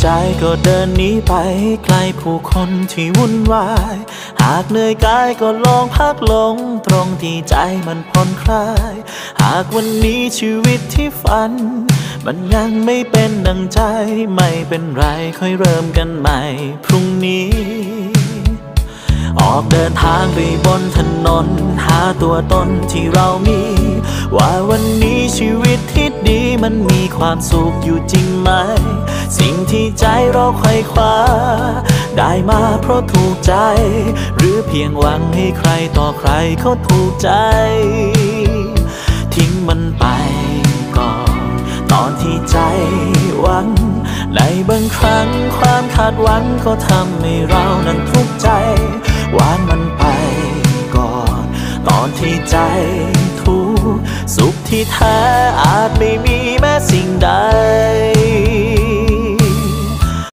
ใจก็เดินหนีไปไกลผู้คนที่วุ่นวายหากเหนื่อยกายก็ลองพักลงตรงที่ใจมันผ่อนคลายหากวันนี้ชีวิตที่ฝันมันยังไม่เป็นดังใจไม่เป็นไรค่อยเริ่มกันใหม่พรุ่งนี้ออกเดินทางไปบนถนนหาตัวตนที่เรามีว่าวันนี้ชีวิตที่ดีมันมีความสุขอยู่จริงไหมสิ่งที่ใจเราไขว่คว้าได้มาเพราะถูกใจหรือเพียงหวังให้ใครต่อใครเขาถูกใจทิ้งมันไปก่อนตอนที่ใจหวังในบางครั้งความคาดหวังก็ทำให้เรานั้นทุกข์ใจวางมันไปก่อนตอนที่ใจทุกข์สุขที่แท้อาจไม่มีแม้สิ่งใด